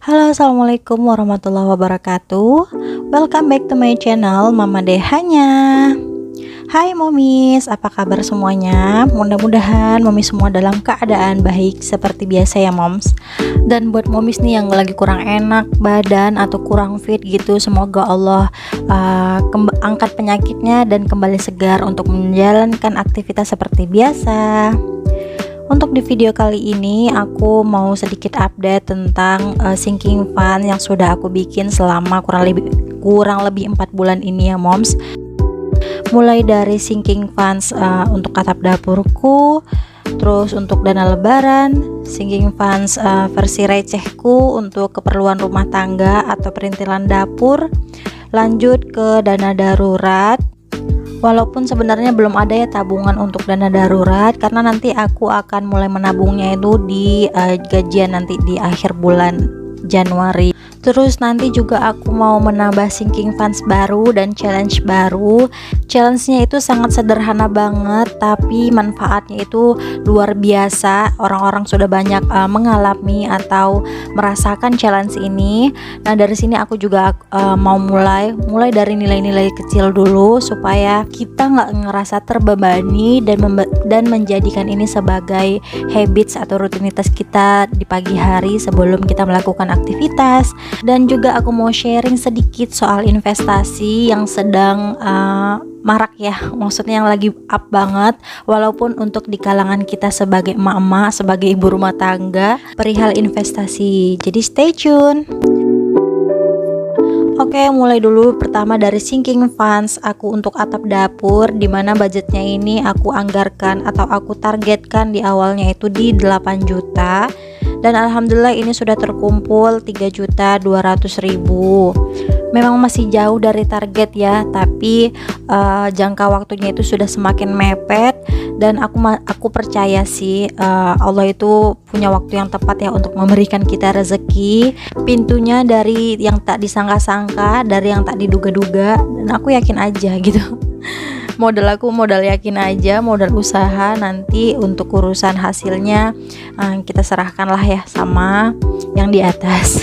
Halo, assalamualaikum warahmatullahi wabarakatuh. Welcome back to my channel Mama Dehanya. Hai momis, apa kabar semuanya? Mudah-mudahan momis semua dalam keadaan baik seperti biasa ya moms. Dan buat momis nih yang lagi kurang enak badan atau kurang fit gitu, semoga Allah angkat penyakitnya dan kembali segar untuk menjalankan aktivitas seperti biasa. Untuk di video kali ini aku mau sedikit update tentang sinking fund yang sudah aku bikin selama kurang lebih 4 bulan ini ya moms. Mulai dari sinking funds untuk atap dapurku, terus untuk dana lebaran, sinking funds versi recehku untuk keperluan rumah tangga atau perintilan dapur, lanjut ke dana darurat. Walaupun sebenarnya belum ada ya tabungan untuk dana darurat, karena nanti aku akan mulai menabungnya itu di gajian nanti di akhir bulan Januari. Terus nanti juga aku mau menambah sinking funds baru dan challenge baru. Challenge-nya itu sangat sederhana banget, tapi manfaatnya itu luar biasa. Orang-orang sudah banyak mengalami atau merasakan challenge ini. Nah, dari sini aku juga mau mulai dari nilai-nilai kecil dulu supaya kita nggak ngerasa terbebani dan menjadikan ini sebagai habits atau rutinitas kita di pagi hari sebelum kita melakukan aktivitas. Dan juga aku mau sharing sedikit soal investasi yang sedang marak ya, maksudnya yang lagi up banget, walaupun untuk di kalangan kita sebagai emak-emak, sebagai ibu rumah tangga, perihal investasi. Jadi stay tune. Oke, mulai dulu pertama dari sinking funds aku untuk atap dapur, dimana budgetnya ini aku anggarkan atau aku targetkan di awalnya itu di 8 juta. Dan alhamdulillah ini sudah terkumpul 3.200.000. Memang masih jauh dari target ya, tapi jangka waktunya itu sudah semakin mepet. Dan aku percaya sih Allah itu punya waktu yang tepat ya untuk memberikan kita rezeki. Pintunya dari yang tak disangka-sangka, dari yang tak diduga-duga. Dan aku yakin aja gitu. Modal yakin aja, modal usaha. Nanti untuk urusan hasilnya kita serahkanlah ya sama yang di atas.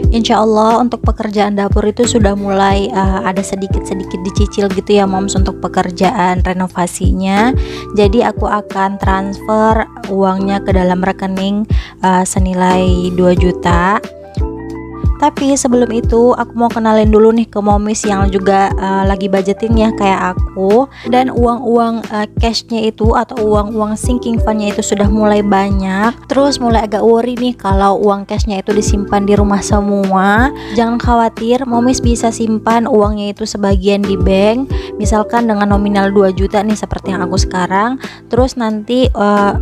Insya Allah untuk pekerjaan dapur itu sudah mulai ada sedikit-sedikit dicicil gitu ya moms untuk pekerjaan renovasinya. Jadi aku akan transfer uangnya ke dalam rekening senilai 2 juta. Tapi sebelum itu aku mau kenalin dulu nih ke momis yang juga lagi budgeting ya kayak aku. Dan uang-uang cashnya itu atau uang-uang sinking fundnya itu sudah mulai banyak. Terus mulai agak worry nih kalau uang cashnya itu disimpan di rumah semua. Jangan khawatir, momis bisa simpan uangnya itu sebagian di bank, misalkan dengan nominal 2 juta nih seperti yang aku sekarang. Terus nanti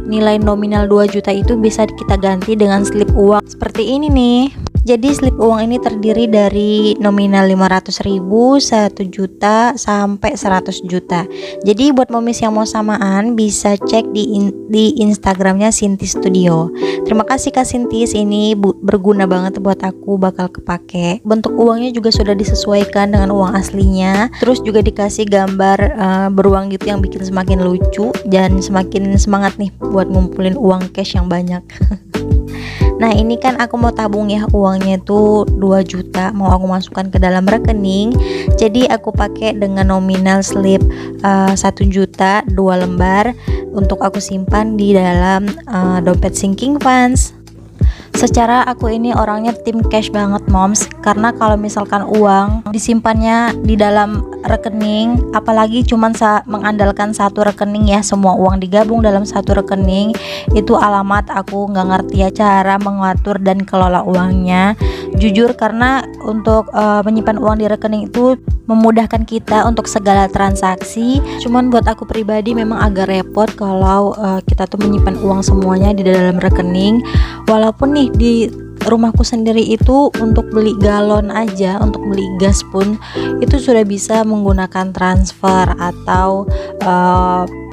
nilai nominal 2 juta itu bisa kita ganti dengan slip uang seperti ini nih. Jadi slip uang ini terdiri dari nominal 500.000, 1 juta sampai 100 juta. Jadi buat momis yang mau samaan bisa cek di Instagramnya Sinti Studio. Terima kasih Kak Sintis, ini berguna banget buat aku, bakal kepake. Bentuk uangnya juga sudah disesuaikan dengan uang aslinya. Terus juga dikasih gambar beruang gitu yang bikin semakin lucu dan semakin semangat nih buat ngumpulin uang cash yang banyak. Nah, ini kan aku mau tabung ya, uangnya itu 2 juta mau aku masukkan ke dalam rekening. Jadi aku pakai dengan nominal slip 1 juta 2 lembar untuk aku simpan di dalam dompet sinking funds. Secara aku ini orangnya tim cash banget moms, karena kalau misalkan uang disimpannya di dalam rekening, apalagi cuman mengandalkan satu rekening ya, semua uang digabung dalam satu rekening, itu alamat aku nggak ngerti ya cara mengatur dan kelola uangnya. Jujur, karena untuk menyimpan uang di rekening itu memudahkan kita untuk segala transaksi. Cuman buat aku pribadi memang agak repot kalau kita tuh menyimpan uang semuanya di dalam rekening. Walaupun nih di rumahku sendiri itu untuk beli galon aja, untuk beli gas pun itu sudah bisa menggunakan transfer atau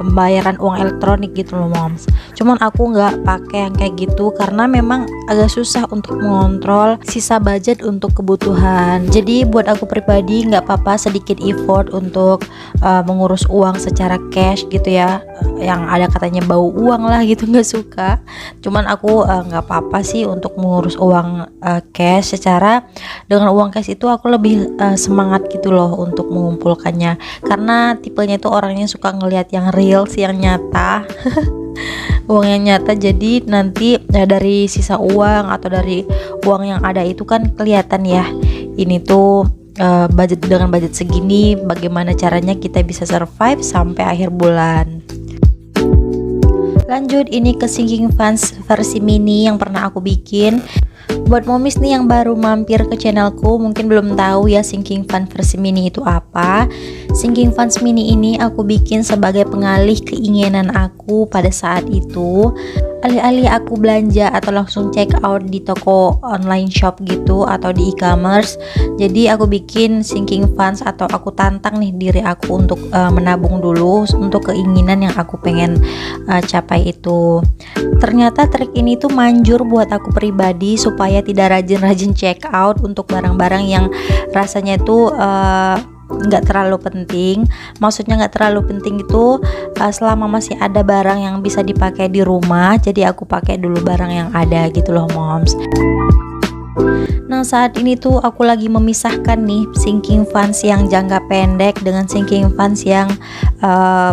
pembayaran uang elektronik gitu loh moms. Cuman aku nggak pakai yang kayak gitu karena memang agak susah untuk mengontrol sisa budget untuk kebutuhan. Jadi buat aku pribadi nggak apa-apa sedikit effort untuk mengurus uang secara cash gitu ya, yang ada katanya bau uang lah gitu, nggak suka. Cuman aku nggak apa-apa sih untuk mengurus uang cash. Secara dengan uang cash itu aku lebih semangat gitu loh untuk mengumpulkannya, karena tipenya itu orangnya suka ngelihat yang real sih, yang nyata. Uang yang nyata, jadi nanti dari sisa uang atau dari uang yang ada itu kan kelihatan ya, ini tuh budget, dengan budget segini bagaimana caranya kita bisa survive sampai akhir bulan. Lanjut ini ke sinking funds versi mini yang pernah aku bikin. Buat momis nih yang baru mampir ke channelku mungkin belum tahu ya sinking fund versi mini itu apa. Sinking funds mini ini aku bikin sebagai pengalih keinginan aku pada saat itu. Alih-alih aku belanja atau langsung check out di toko online shop gitu atau di e-commerce, jadi aku bikin sinking funds atau aku tantang nih diri aku untuk menabung dulu untuk keinginan yang aku pengen capai itu. Ternyata trik ini tuh manjur buat aku pribadi supaya tidak rajin-rajin check out untuk barang-barang yang rasanya itu nggak terlalu penting. Maksudnya nggak terlalu penting itu selama masih ada barang yang bisa dipakai di rumah, jadi aku pakai dulu barang yang ada gitu loh moms. Nah saat ini tuh aku lagi memisahkan nih sinking funds yang jangka pendek dengan sinking funds yang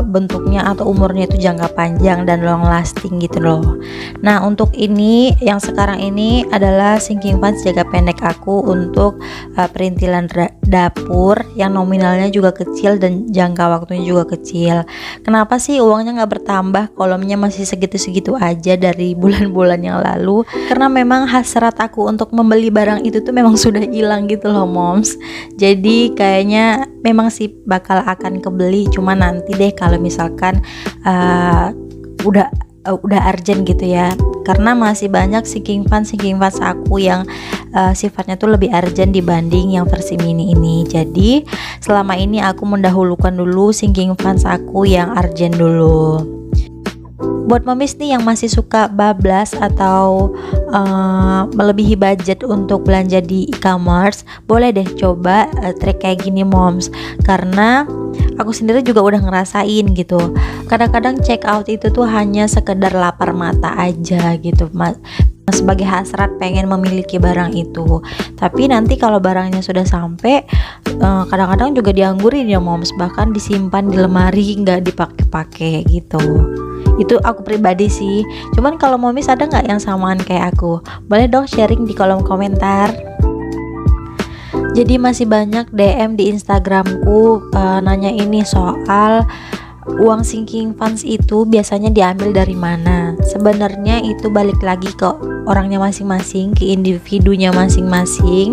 bentuknya atau umurnya itu jangka panjang dan long lasting gitu loh. Nah untuk ini yang sekarang ini adalah sinking funds jangka pendek aku untuk perintilan dapur yang nominalnya juga kecil dan jangka waktunya juga kecil. Kenapa sih uangnya nggak bertambah, kolomnya masih segitu-segitu aja dari bulan-bulan yang lalu? Karena memang hasrat aku untuk membeli barang itu tuh memang sudah hilang gitu loh moms. Jadi kayaknya memang sih bakal akan kebeli, cuma nanti deh kalau misalkan udah urgent gitu ya, karena masih banyak sinking funds aku yang sifatnya tuh lebih urgent dibanding yang versi mini ini. Jadi selama ini aku mendahulukan dulu sinking funds aku yang urgent dulu. Buat momis nih yang masih suka bablas atau melebihi budget untuk belanja di e-commerce, boleh deh coba trik kayak gini moms, karena aku sendiri juga udah ngerasain gitu. Kadang-kadang check out itu tuh hanya sekedar lapar mata aja gitu, sebagai hasrat pengen memiliki barang itu. Tapi nanti kalau barangnya sudah sampai, kadang-kadang juga dianggurin ya moms, bahkan disimpan di lemari nggak dipakai-pakai gitu. Itu aku pribadi sih. Cuman kalau momis ada nggak yang samaan kayak aku? Boleh dong sharing di kolom komentar. Jadi masih banyak DM di Instagramku nanya ini soal uang sinking funds itu biasanya diambil dari mana. Sebenarnya itu balik lagi ke orangnya masing-masing, ke individunya masing-masing.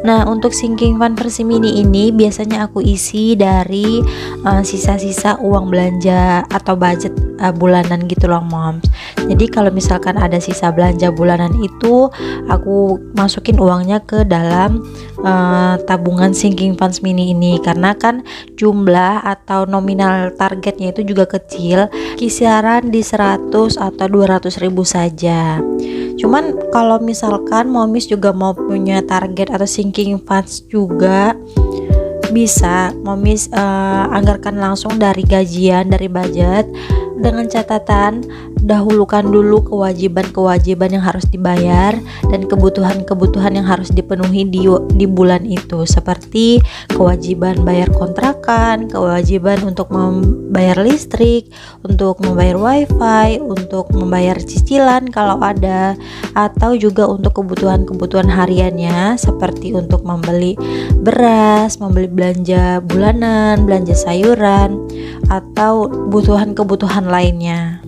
Nah untuk sinking fund versi mini ini biasanya aku isi dari sisa-sisa uang belanja atau budget bulanan gitu loh moms. Jadi kalau misalkan ada sisa belanja bulanan itu, aku masukin uangnya ke dalam tabungan sinking funds mini ini, karena kan jumlah atau nominal targetnya itu juga kecil, kisaran di 100 atau 200 ribu saja. Cuman kalau misalkan momis juga mau punya target atau sinking funds juga, bisa momis anggarkan langsung dari gajian, dari budget, dengan catatan dahulukan dulu kewajiban-kewajiban yang harus dibayar dan kebutuhan-kebutuhan yang harus dipenuhi di bulan itu, seperti kewajiban bayar kontrakan, kewajiban untuk membayar listrik, untuk membayar wifi, untuk membayar cicilan kalau ada, atau juga untuk kebutuhan-kebutuhan hariannya seperti untuk membeli beras, membeli belanja bulanan, belanja sayuran, atau kebutuhan lainnya.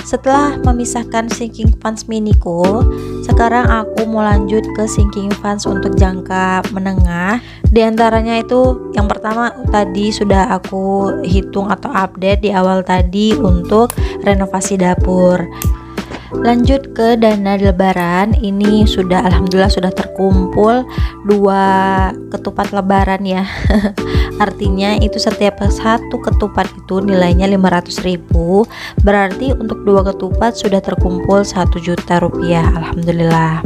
Setelah memisahkan sinking funds miniku, sekarang aku mau lanjut ke sinking funds untuk jangka menengah. Di antaranya itu yang pertama tadi sudah aku hitung atau update di awal tadi untuk renovasi dapur. Lanjut ke dana lebaran, ini sudah alhamdulillah sudah terkumpul 2 ketupat lebaran ya. Artinya itu setiap satu ketupat itu nilainya 500.000, berarti untuk 2 ketupat sudah terkumpul 1 juta rupiah. Alhamdulillah.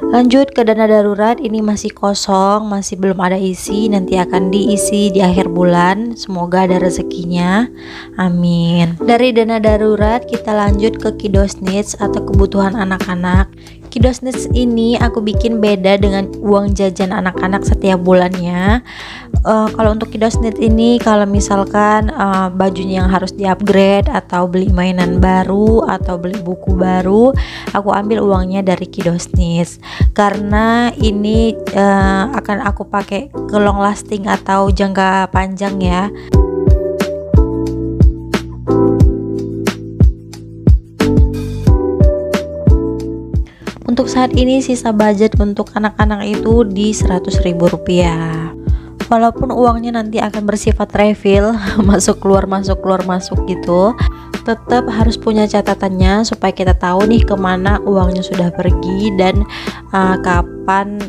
Lanjut ke dana darurat, ini masih kosong, masih belum ada isi, nanti akan diisi di akhir bulan. Semoga ada rezekinya, amin. Dari dana darurat kita lanjut ke kiddos needs atau kebutuhan anak-anak. Kiddos needs ini aku bikin beda dengan uang jajan anak-anak setiap bulannya. Kalau untuk kiddos needs ini, kalau misalkan bajunya yang harus di-upgrade atau beli mainan baru atau beli buku baru, aku ambil uangnya dari kiddos needs. Karena ini akan aku pakai ke long lasting atau jangka panjang ya. Untuk saat ini sisa budget untuk anak-anak itu di 100.000 rupiah. Walaupun uangnya nanti akan bersifat refill, masuk keluar gitu, tetap harus punya catatannya supaya kita tahu nih kemana uangnya sudah pergi dan kapan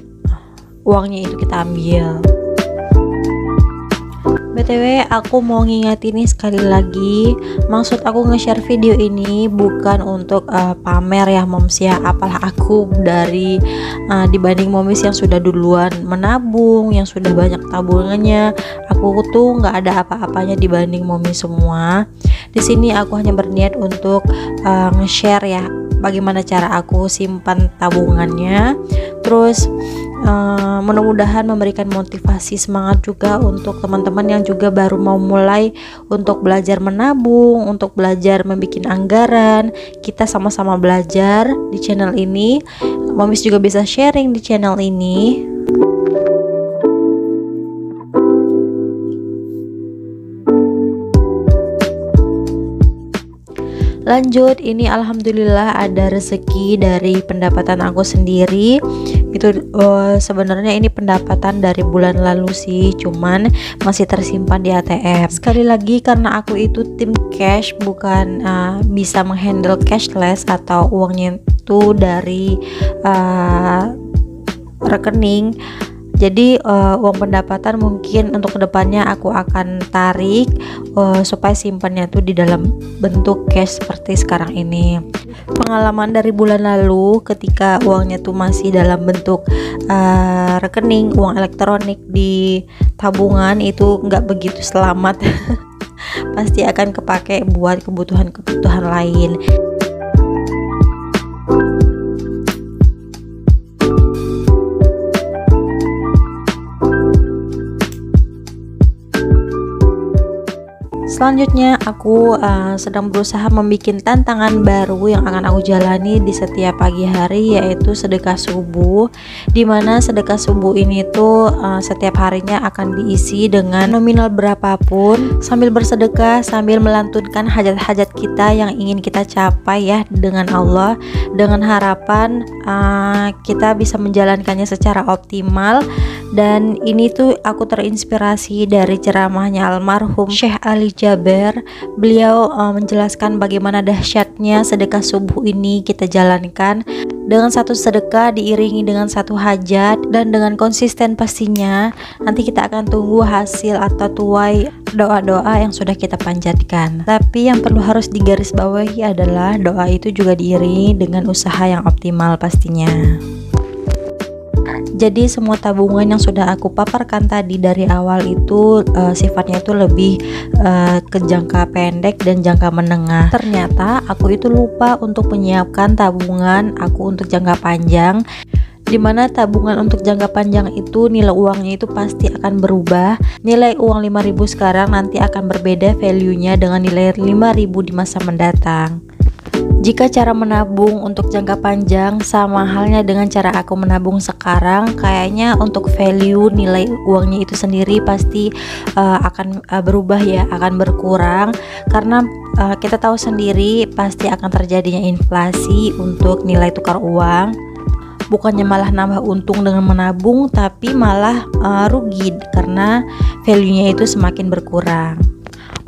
uangnya itu kita ambil. BTW aku mau ngingetin nih sekali lagi, maksud aku nge-share video ini bukan untuk pamer ya moms ya, apalah aku dari dibanding momis yang sudah duluan menabung, yang sudah banyak tabungannya, aku tuh nggak ada apa-apanya dibanding momis semua. Di sini aku hanya berniat untuk nge-share ya bagaimana cara aku simpan tabungannya, terus mudah-mudahan memberikan motivasi semangat juga untuk teman-teman yang juga baru mau mulai untuk belajar menabung, untuk belajar membuat anggaran. Kita sama-sama belajar di channel ini. Momis juga bisa sharing di channel ini. Lanjut, ini alhamdulillah ada rezeki dari pendapatan aku sendiri. Itu sebenarnya ini pendapatan dari bulan lalu sih, cuman masih tersimpan di ATM. Sekali lagi karena aku itu tim cash, bukan bisa menghandle cashless atau uangnya itu dari rekening. Jadi uang pendapatan mungkin untuk kedepannya aku akan tarik supaya simpannya tuh di dalam bentuk cash seperti sekarang ini. Pengalaman dari bulan lalu ketika uangnya tuh masih dalam bentuk rekening, uang elektronik di tabungan itu nggak begitu selamat. Pasti akan kepake buat kebutuhan-kebutuhan lain. Selanjutnya aku sedang berusaha membuat tantangan baru yang akan aku jalani di setiap pagi hari, yaitu sedekah subuh, dimana sedekah subuh ini tuh setiap harinya akan diisi dengan nominal berapapun, sambil bersedekah, sambil melantunkan hajat-hajat kita yang ingin kita capai ya dengan Allah, dengan harapan kita bisa menjalankannya secara optimal. Dan ini tuh aku terinspirasi dari ceramahnya almarhum Syekh Ali Jaber. Beliau menjelaskan bagaimana dahsyatnya sedekah subuh ini kita jalankan dengan satu sedekah diiringi dengan satu hajat, dan dengan konsisten pastinya nanti kita akan tunggu hasil atau tuai doa-doa yang sudah kita panjatkan. Tapi yang perlu harus digarisbawahi adalah doa itu juga diiringi dengan usaha yang optimal pastinya. Jadi semua tabungan yang sudah aku paparkan tadi dari awal itu sifatnya itu lebih ke jangka pendek dan jangka menengah. Ternyata aku itu lupa untuk menyiapkan tabungan aku untuk jangka panjang, dimana tabungan untuk jangka panjang itu nilai uangnya itu pasti akan berubah. Nilai uang 5.000 sekarang nanti akan berbeda value-nya dengan nilai 5.000 di masa mendatang. Jika cara menabung untuk jangka panjang sama halnya dengan cara aku menabung sekarang, kayaknya untuk value nilai uangnya itu sendiri pasti akan berubah ya, akan berkurang, karena kita tahu sendiri pasti akan terjadinya inflasi untuk nilai tukar uang. Bukannya malah nambah untung dengan menabung, tapi malah rugi karena value-nya itu semakin berkurang.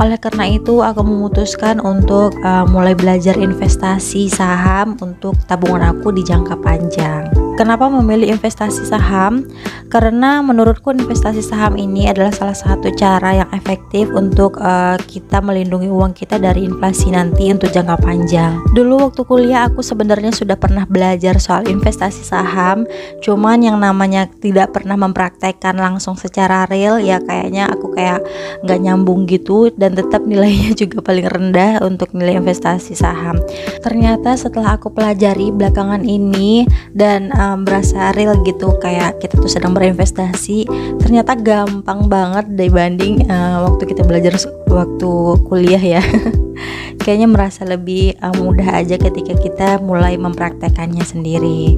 Oleh karena itu, aku memutuskan untuk mulai belajar investasi saham untuk tabungan aku di jangka panjang. Kenapa memilih investasi saham? Karena menurutku investasi saham ini adalah salah satu cara yang efektif untuk kita melindungi uang kita dari inflasi nanti untuk jangka panjang. Dulu waktu kuliah aku sebenarnya sudah pernah belajar soal investasi saham, cuman yang namanya tidak pernah mempraktekkan langsung secara real, ya kayaknya aku kayak nggak nyambung gitu, dan tetap nilainya juga paling rendah untuk nilai investasi saham. Ternyata setelah aku pelajari belakangan ini dan berasa real gitu, kayak kita tuh sedang berinvestasi, ternyata gampang banget dibanding waktu kita belajar waktu kuliah ya. Kayaknya merasa lebih mudah aja ketika kita mulai mempraktekannya sendiri.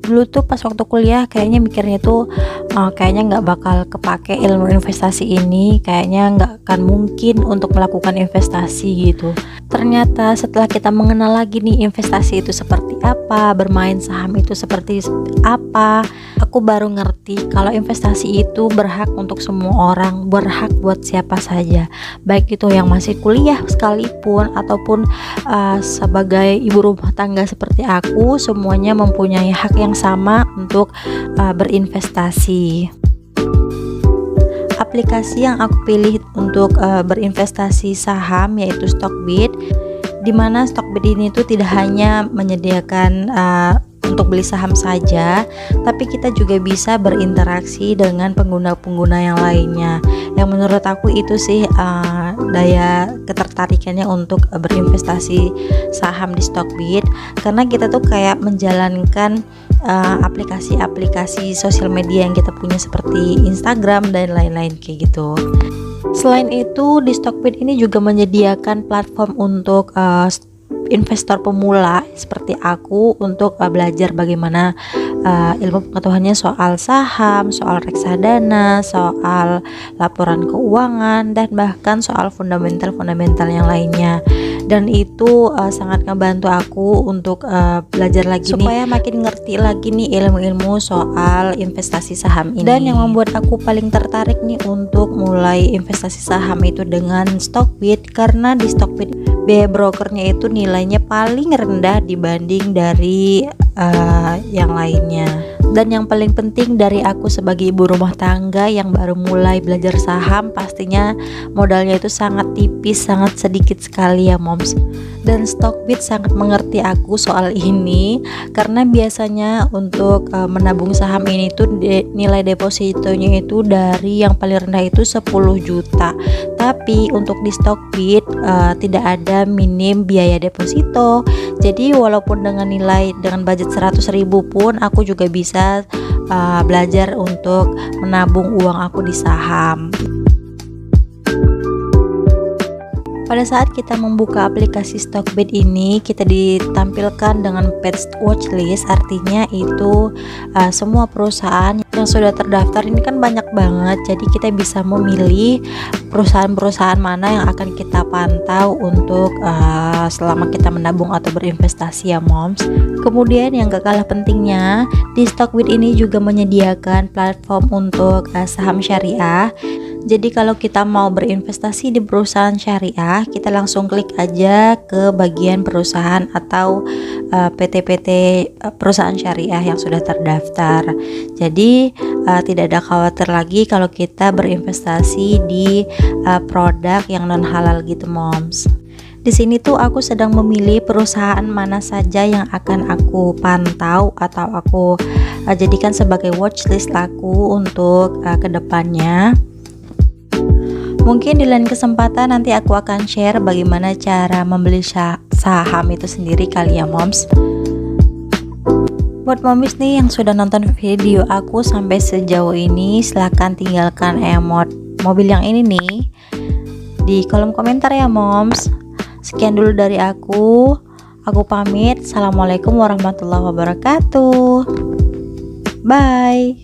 Dulu tuh pas waktu kuliah kayaknya mikirnya tuh kayaknya nggak bakal kepake ilmu investasi ini, kayaknya nggak akan mungkin untuk melakukan investasi gitu. Ternyata setelah kita mengenal lagi nih investasi itu seperti apa, bermain saham itu seperti apa, aku baru ngerti kalau investasi itu berhak untuk semua orang, berhak buat siapa saja, baik itu yang masih kuliah sekalipun ataupun sebagai ibu rumah tangga seperti aku, semuanya mempunyai hak yang sama untuk berinvestasi. Aplikasi yang aku pilih untuk berinvestasi saham yaitu Stockbit, dimana Stockbit ini tuh tidak hanya menyediakan untuk beli saham saja, tapi kita juga bisa berinteraksi dengan pengguna-pengguna yang lainnya. Yang menurut aku itu sih daya ketertarikannya untuk berinvestasi saham di Stockbit, karena kita tuh kayak menjalankan aplikasi-aplikasi sosial media yang kita punya seperti Instagram dan lain-lain kayak gitu. Selain itu, di Stockbit ini juga menyediakan platform untuk investor pemula seperti aku untuk belajar bagaimana ilmu pengetahuannya soal saham, soal reksadana, soal laporan keuangan, dan bahkan soal fundamental-fundamental yang lainnya. Dan itu sangat ngebantu aku untuk belajar lagi supaya makin ngerti lagi nih ilmu-ilmu soal investasi saham ini. Dan yang membuat aku paling tertarik nih untuk mulai investasi saham itu dengan Stockbit, karena di Stockbit biaya brokernya itu nilainya paling rendah dibanding dari yang lainnya. Dan yang paling penting dari aku sebagai ibu rumah tangga yang baru mulai belajar saham, pastinya modalnya itu sangat tipis, sangat sedikit sekali ya moms. Dan Stockbit sangat mengerti aku soal ini, karena biasanya untuk menabung saham ini tuh nilai depositonya itu dari yang paling rendah itu 10 juta. Tapi untuk di Stockbit tidak ada minim biaya deposito. Jadi walaupun dengan budget 100.000 pun aku juga bisa belajar untuk menabung uang aku di saham. Pada saat kita membuka aplikasi Stockbit ini, kita ditampilkan dengan page watchlist, artinya itu semua perusahaan yang sudah terdaftar ini kan banyak banget, jadi kita bisa memilih perusahaan-perusahaan mana yang akan kita pantau untuk selama kita menabung atau berinvestasi ya moms. Kemudian yang gak kalah pentingnya, di Stockbit ini juga menyediakan platform untuk saham syariah. Jadi kalau kita mau berinvestasi di perusahaan syariah, kita langsung klik aja ke bagian perusahaan atau PT-PT perusahaan syariah yang sudah terdaftar. Jadi tidak ada khawatir lagi kalau kita berinvestasi di produk yang non halal gitu moms. Di sini tuh aku sedang memilih perusahaan mana saja yang akan aku pantau atau aku jadikan sebagai watchlist aku untuk kedepannya. Mungkin di lain kesempatan nanti aku akan share bagaimana cara membeli saham itu sendiri kali ya moms. Buat momis nih yang sudah nonton video aku sampai sejauh ini, silahkan tinggalkan emot mobil yang ini nih di kolom komentar ya moms. Sekian dulu dari aku pamit. Assalamualaikum warahmatullahi wabarakatuh. Bye.